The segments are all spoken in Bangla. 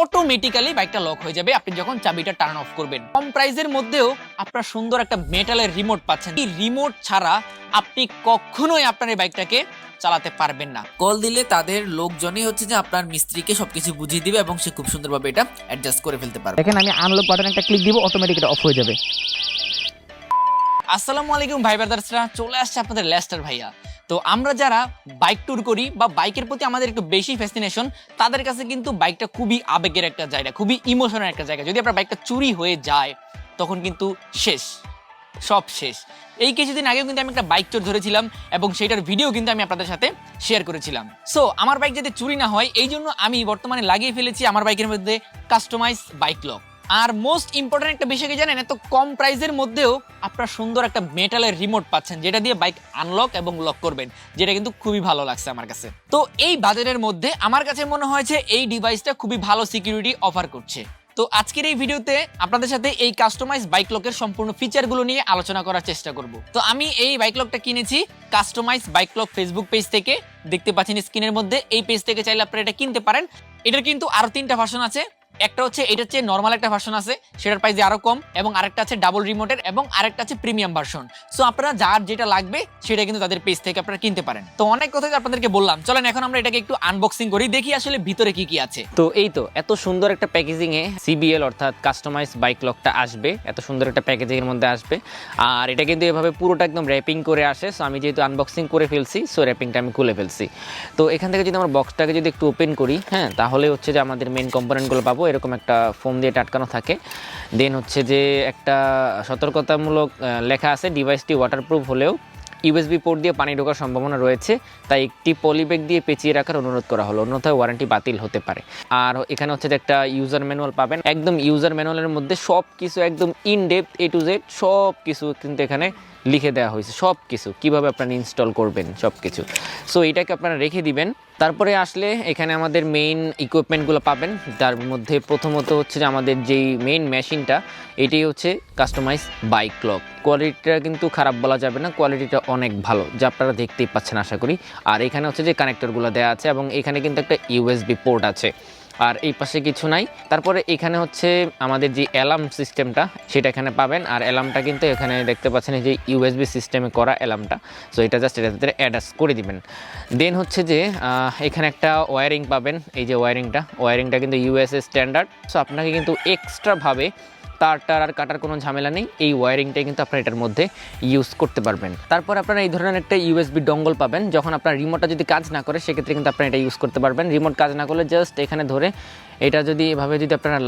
অটোমেটিক্যালি বাইকটা লক হয়ে যাবে আপনি যখন চাবিটা টার্ন অফ করবেন। কম প্রাইসের মধ্যেও আপনার সুন্দর একটা মেটালের রিমোট পাচ্ছেন। এই রিমোট ছাড়া আপনি কখনোই আপনার এই বাইকটাকে চালাতে পারবেন না। কল দিলে তাদের লোকজনই হচ্ছে যে আপনার মিস্ত্রিকে সবকিছু বুঝিয়ে দিবে এবং সে খুব সুন্দরভাবে এটা অ্যাডজাস্ট করে ফেলতে পারবে। দেখেন আমি আনলক বাটন একটা ক্লিক দিব, অটোমেটিক এটা অফ হয়ে যাবে। আসসালামু আলাইকুম ভাই ব্রাদার্সরা, চলে আসছে আপনাদের লেস্টার ভাইয়া। তো আমরা যারা বাইক ট্যুর করি বা বাইকের প্রতি আমাদের একটু বেশি ফ্যাসিনেশন, তাদের কাছে কিন্তু বাইকটা খুবই আবেগের একটা জায়গা, খুবই ইমোশনাল একটা জায়গা। যদি আপনার বাইকটা চুরি হয়ে যায় তখন কিন্তু শেষ, সব শেষ। এই কিছুদিন আগেও কিন্তু আমি একটা বাইক চোর ধরেছিলাম এবং সেটার ভিডিও কিন্তু আমি আপনাদের সাথে শেয়ার করেছিলাম। সো আমার বাইক যাতে চুরি না হয় এই জন্য আমি বর্তমানে লাগিয়ে ফেলেছি আমার বাইকের মধ্যে কাস্টমাইজ বাইক লক। আর মোস্ট ইম্পর্টেন্ট একটা বিষয় কি জানেন, এত কম প্রাইসের মধ্যেও আপনার সুন্দর একটা মেটালের রিমোট পাচ্ছেন যেটা দিয়ে বাইক আনলক এবং লক করবেন, যেটা কিন্তু খুবই ভালো লাগছে আমার কাছে। তো এই বাজেটের মধ্যে আমার কাছে মনে হয়েছে এই ডিভাইসটা খুবই ভালো সিকিউরিটি অফার করছে। তো আজকের এই ভিডিওতে আপনাদের সাথে এই কাস্টমাইজ বাইক লকের সম্পূর্ণ ফিচারগুলো নিয়ে আলোচনা করার চেষ্টা করব। তো আমি এই বাইক লকটা কিনেছি customise bike lock Facebook page থেকে, দেখতে পাচ্ছেন স্ক্রিনের মধ্যে। এই পেজ থেকে চাইলে আপনারা এটা কিনতে পারেন। এটার কিন্তু আরো 3টা ভার্সন আছে। একটা হচ্ছে এটার চেয়ে নর্মাল একটা ভার্সন আছে, সেটার প্রাইস আরো কম, এবং আরেকটা আছে ডাবল রিমোটের, এবং আরেকটা আছে প্রিমিয়াম ভার্সন। সো আপনারা যার যেটা লাগবে সেটা কিন্তু তাদের পেজ থেকে আপনারা কিনতে পারেন। তো অনেক কথা আপনাদেরকে বললাম, চলেন এখন আমরা এটাকে একটু আনবক্সিং করি, দেখি আসলে ভিতরে কি কি আছে। তো এই তো এত সুন্দর একটা প্যাকেজিং এ সিবিএল অর্থাৎ কাস্টমাইজ বাইক লকটা আসবে, এত সুন্দর একটা প্যাকেজিং এর মধ্যে আসবে। আর এটা কিন্তু এভাবে পুরোটা একদম র্যাপিং করে আসে। সো আমি যেহেতু আনবক্সিং করে ফেলছি, সো র্যাপিংটা আমি খুলে ফেলছি। তো এখান থেকে যদি আমরা বক্সটাকে যদি একটু ওপেন করি, হ্যাঁ, তাহলে হচ্ছে যে আমাদের মেন কম্পোনেন্টগুলো পাবো। এরকম একটা ফোম দিয়ে আটকানো থাকে। দেন হচ্ছে যে একটা সতর্কতামূলক লেখা আছে, ডিভাইসটি ওয়াটারপ্রুফ হলেও ইউএসবি পোর্ট দিয়ে পানি ঢোকার সম্ভাবনা রয়েছে, তাই একটি পলিব্যাগ দিয়ে পেঁচিয়ে রাখার অনুরোধ করা হলো, অন্যথায় ওয়ারেন্টি বাতিল হতে পারে। আর এখানে হচ্ছে যে একটা ইউজার ম্যানুয়াল পাবেন। একদম ইউজার ম্যানুয়ালের মধ্যে সব কিছু একদম in depth A to Z সব কিছু কিন্তু এখানে লিখে দেওয়া হয়েছে, সব কিছু কীভাবে আপনারা ইনস্টল করবেন সব কিছু। সো এটাকে আপনারা রেখে দিবেন। তারপরে আসলে এখানে আমাদের মেইন ইকুইপমেন্টগুলো পাবেন। তার মধ্যে প্রথমত হচ্ছে যে আমাদের যেই মেইন মেশিনটা, এটাই হচ্ছে কাস্টমাইজ বাইক লক। কোয়ালিটিটা কিন্তু খারাপ বলা যাবে না, কোয়ালিটিটা অনেক ভালো, যা আপনারা দেখতেই পাচ্ছেন আশা করি। আর এখানে হচ্ছে যে কানেক্টরগুলো দেওয়া আছে এবং এখানে কিন্তু একটা ইউএসবি পোর্ট আছে, আর এই পাশে কিছু নাই। তারপরে এখানে হচ্ছে আমাদের যে অ্যালার্ম সিস্টেমটা সেটা এখানে পাবেন। আর অ্যালার্মটা কিন্তু এখানে দেখতে পাচ্ছেন এই যে ইউএসবি সিস্টেমে করা অ্যালার্মটা। সো এটা জাস্ট এটার ভিতরে অ্যাডাস করে দিবেন। দেন হচ্ছে যে এখানে একটা ওয়্যারিং পাবেন। এই যে ওয়্যারিংটা কিন্তু ইউএসএ স্ট্যান্ডার্ড। সো আপনাকে কিন্তু এক্সট্রাভাবে তার আর কাটার কোনো ঝামেলা নেই। এই ওয়্যারিংটাই কিন্তু আপনারা এটার মধ্যে ইউজ করতে পারবেন। তারপর আপনারা এই ধরনের একটা ইউএসবি ডঙ্গল পাবেন। যখন আপনার রিমোটটা যদি কাজ না করে সেক্ষেত্রে কিন্তু আপনারা এটা ইউজ করতে পারবেন। রিমোট কাজ না করলে জাস্ট এখানে ধরে এটা যদি এভাবে যদি আপনারা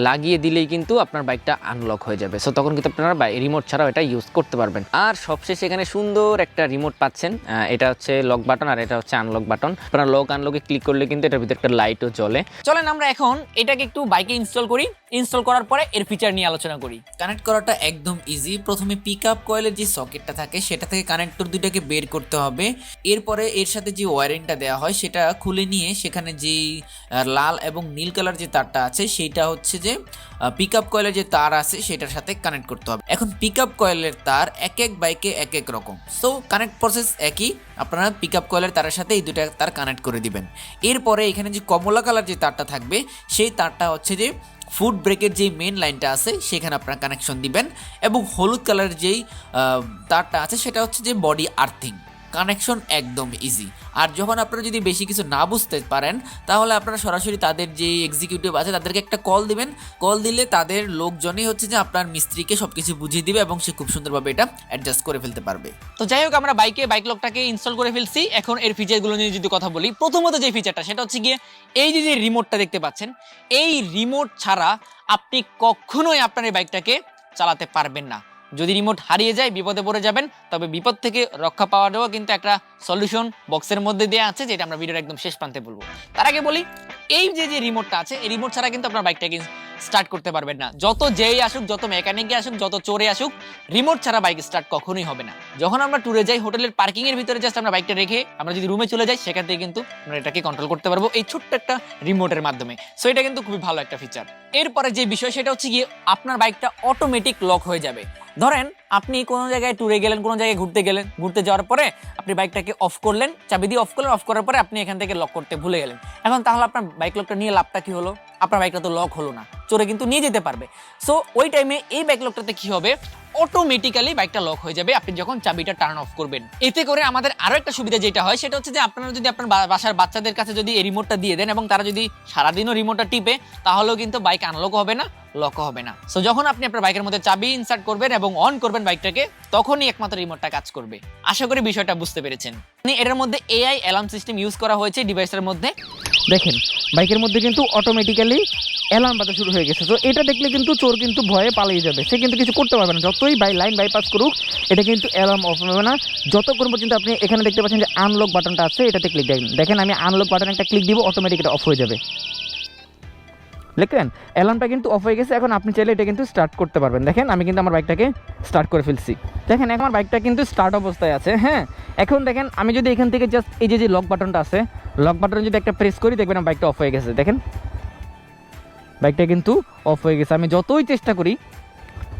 লাগিয়ে দিলেই কিন্তু আপনার বাইকটা আনলক হয়ে যাবে। সো তখন কিন্তু আপনারা রিমোট ছাড়াও এটা ইউজ করতে পারবেন। আর সবশেষে এখানে সুন্দর একটা রিমোট পাচ্ছেন। এটা হচ্ছে লক বাটন আর এটা হচ্ছে আনলক বাটন। আপনারা লক আনলকে ক্লিক করলে কিন্তু এটার ভিতরে একটা লাইটও জ্বলে। চলেন আমরা এখন এটাকে একটু বাইকে ইনস্টল করি। ইনস্টল করার পরে এর ফিচার নিয়ে আলোচনা করি। কানেক্ট করাটা একদম ইজি। প্রথমে পিকআপ কয়েলের যে সকেটটা থাকে সেটা থেকে কানেক্টর দুইটাকে বের করতে হবে। এরপরে এর সাথে যে ওয়্যারিংটা দেওয়া হয় সেটা খুলে নিয়ে সেখানে যে লাল এবং নীল কালার যে তারটা আছে সেইটা হচ্ছে যে পিকআপ কয়েলের যে তার আছে সেটার সাথে কানেক্ট করতে হবে। এখন পিকআপ কয়েলের তার এক এক বাইকে এক এক রকম। সো কানেক্ট প্রসেস একই, আপনারা পিকআপ কয়েলের তারের সাথে এই দুটা তার কানেক্ট করে দিবেন। এরপরে এখানে যে কমলা কালার যে তারটা থাকবে সেই তারটা হচ্ছে যে ফুট ব্রেকের যেই মেন লাইনটা আছে সেখানে আপনারা কানেকশন দিবেন, এবং হলুদ কালারের যেই তারটা আছে সেটা হচ্ছে যে বডি আর্থিং। কানেকশন একদম ইজি। আর যখন আপনারা যদি বেশি কিছু না বুঝতে পারেন তাহলে আপনারা সরাসরি তাদের যে এক্সিকিউটিভ আছে তাদেরকে একটা কল দিবেন। কল দিলে তাদের লোকজনই হচ্ছে যে আপনার মিস্ত্রিকে সবকিছু বুঝিয়ে দিবে এবং সে খুব সুন্দরভাবে এটা অ্যাডজাস্ট করে ফেলতে পারবে। তো যাই হোক, আমরা বাইক লকটাকে ইনস্টল করে ফেলছি। এখন এর ফিচারগুলো নিয়ে যদি কথা বলি, প্রথমত যে ফিচারটা সেটা হচ্ছে গিয়ে এই যে রিমোটটা দেখতে পাচ্ছেন, এই রিমোট ছাড়া আপনি কখনোই আপনার এই বাইকটাকে চালাতে পারবেন না। যদি রিমোট হারিয়ে যায় বিপদে পড়ে যাবেন, তবে বিপদ থেকে রক্ষা পাওয়ারও কিন্তু একটা সলিউশন বক্সের মধ্যে দেওয়া আছে, যেটা আমরা ভিডিওর একদম শেষ প্রান্তে বলবো। তার আগে বলি, এই যে রিমোটটা আছে এই রিমোট ছাড়া কিন্তু আপনার বাইকটাকে স্টার্ট করতে পারবেন না। যত যেই আসুক, যত মেকানিকে আসুক, যত চোরে আসুক, রিমোট ছাড়া বাইক স্টার্ট কখনোই হবে না। যখন আমরা ট্যুরে যাই, হোটেলের পার্কিং এর ভিতরে জাস্ট আমরা বাইকটা রেখে আমরা যদি রুমে চলে যাই, সেখান থেকে কিন্তু আমরা এটাকে কন্ট্রোল করতে পারবো এই ছোট্ট একটা রিমোটের মাধ্যমে। সো এটা কিন্তু খুবই ভালো একটা ফিচার। এরপরে যে বিষয় সেটা হচ্ছে গিয়ে আপনার বাইকটা অটোমেটিক লক হয়ে যাবে। ধরেন আপনি কোনো জায়গায় ট্যুরে গেলেন, কোনো জায়গায় ঘুরতে গেলেন, ঘুরতে যাওয়ার পরে আপনি বাইকটাকে অফ করলেন, চাবি দিয়ে অফ করলেন, অফ করার পরে আপনি এখান থেকে লক করতে ভুলে গেলেন। এখন তাহলে আপনার বাইক লকটা নিয়ে লাভটা কি হলো? আপনার বাইকটা তো লক হলো না, চোরে কিন্তু নিয়ে যেতে পারবে। সো ওই টাইমে এই বাইক লকটাতে কি হবে, অটোমেটিক্যালি বাইকটা লক হয়ে যাবে আপনি যখন চাবিটা টার্ন অফ করবেন। এতে করে আমাদের আরো একটা সুবিধা যেটা হয় সেটা হচ্ছে যে আপনারা যদি আপনার বাসার বাচ্চাদের কাছে যদি এই রিমোটটা দিয়ে দেন এবং তারা যদি সারাদিনও রিমোটটা টিপে, তাহলেও কিন্তু বাইক আনলক হবে না, লক হবে না। সো যখন আপনি আপনার বাইকের মধ্যে চাবি ইনসার্ট করবেন এবং অন করবেন বাইকটাকে, তখনই একমাত্র রিমোটটা কাজ করবে। আশা করি বিষয়টা বুঝতে পেরেছেন। এটার মধ্যে এআই অ্যালার্ম সিস্টেম ইউজ করা হয়েছে ডিভাইসের মধ্যে। দেখেন বাইকের মধ্যে কিন্তু অটোমেটিক্যালি অ্যালার্ম বাজা শুরু হয়ে গেছে। তো এটা দেখলে কিন্তু চোর কিন্তু ভয়ে পালিয়ে যাবে, সে কিন্তু কিছু করতে পারবে না। যতই লাইন বাইপাস করুক, এটা কিন্তু অ্যালার্ম অফ হবে না যতক্ষণ পর্যন্ত আপনি এখানে দেখতে পাচ্ছেন যে আনলক বাটনটা আছে, এটাতে ক্লিক দেন। দেখেন আমি আনলক বাটন একটা ক্লিক দিব, অটোমেটিক এটা অফ হয়ে যাবে। দেখলেন অ্যালার্মটা কিন্তু অফ হয়ে গেছে। এখন আপনি চাইলে এটা কিন্তু স্টার্ট করতে পারবেন। দেখেন আমি কিন্তু আমার বাইকটাকে স্টার্ট করে ফেলছি। দেখেন এখন আমার বাইকটা কিন্তু স্টার্ট অবস্থায় আছে। হ্যাঁ, এখন দেখেন আমি যদি এখান থেকে জাস্ট এই যে লক বাটনটা আছে, লক বাটনে যদি একটা প্রেস করি, দেখবেন আমার বাইকটা অফ হয়ে গেছে। দেখেন বাইকটা কিন্তু অফ হয়ে গেছে। আমি যতই চেষ্টা করি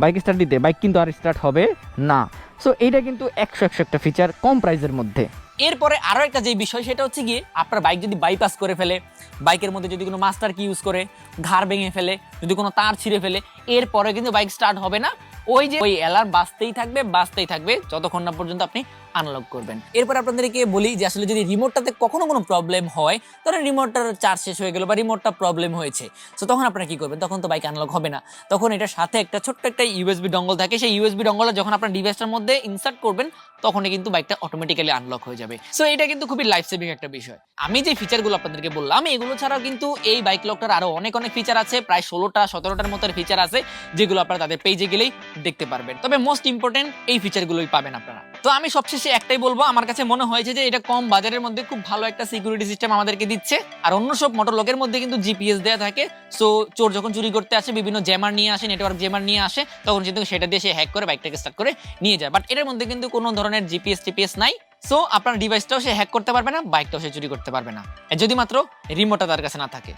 বাইক স্টার্ট দিতে, বাইক কিন্তু আর স্টার্ট হবে না। সো এইটা কিন্তু 100 একটা ফিচার কম প্রাইসের মধ্যে। এরপরে আরো একটা যে বিষয় সেটা হচ্ছে গিয়ে আপনার বাইক যদি বাইপাস করে ফেলে, বাইকের মধ্যে যদি কোনো মাস্টার কি ইউজ করে ঘাড় ভেঙে ফেলে, যদি কোনো তার ছিঁড়ে ফেলে, এরপরে কিন্তু বাইক স্টার্ট হবে না। ওই অ্যালার্ম বাজতেই থাকবে যতক্ষণ না পর্যন্ত আপনি আনলক করবেন। এরপর আপনাদেরকে বলি যে আসলে যদি রিমোটটাতে কখনো কোনো প্রবলেম হয়, ধরেন রিমোটটার চার্জ শেষ হয়ে গেল বা রিমোটটা প্রবলেম হয়েছে, তো তখন আপনারা কি করবেন? তখন তো বাইক আনলক হবে না। তখন এটার সাথে একটা ছোট্ট একটা ইউএসবি ডঙ্গল থাকে, সেই ইউএসবি ডঙ্গলটা যখন আপনার ডিভাইসটার মধ্যে ইনসার্ট করবেন, তখনই কিন্তু বাইকটা অটোমেটিক্যালি আনলক হয়ে যাবে। সো এটা কিন্তু খুবই লাইফ সেভিং একটা বিষয়। আমি যে ফিচারগুলো আপনাদেরকে বললাম, এগুলো ছাড়াও কিন্তু এই বাইক লকটার আরো অনেক ফিচার আছে, প্রায় 16-17টার মতো ফিচার আছে, যেগুলো আপনারা তাদের পেজে গেলেই দেখতে পারবেন। তবে মোস্ট ইম্পর্টেন্ট এই ফিচারগুলোই পাবেন আপনারা। তো আমি সবশেষে একটাই বলবো, আমার কাছে মনে হয়েছে যে এটা কম বাজারের মধ্যে খুব ভালো একটা সিকিউরিটি সিস্টেম আমাদেরকে দিচ্ছে। আর অন্য সব মোটর লকের মধ্যে কিন্তু জিপিএস দেওয়া থাকে। সো চোর যখন চুরি করতে আসে, বিভিন্ন জ্যামার নিয়ে আসে, নেটওয়ার্ক জ্যামার নিয়ে আসে, তখন কিন্তু সেটা দিয়ে সে হ্যাক করে বাইকটাকে স্টার্ট করে নিয়ে যায়। বাট এটার মধ্যে কিন্তু কোনো ধরনের জিপিএস নাই। সো আপনার ডিভাইসটাও সে হ্যাক করতে পারবে না, বাইকটাও সে চুরি করতে পারবে না, যদি মাত্র রিমোটটা তার কাছে না থাকে।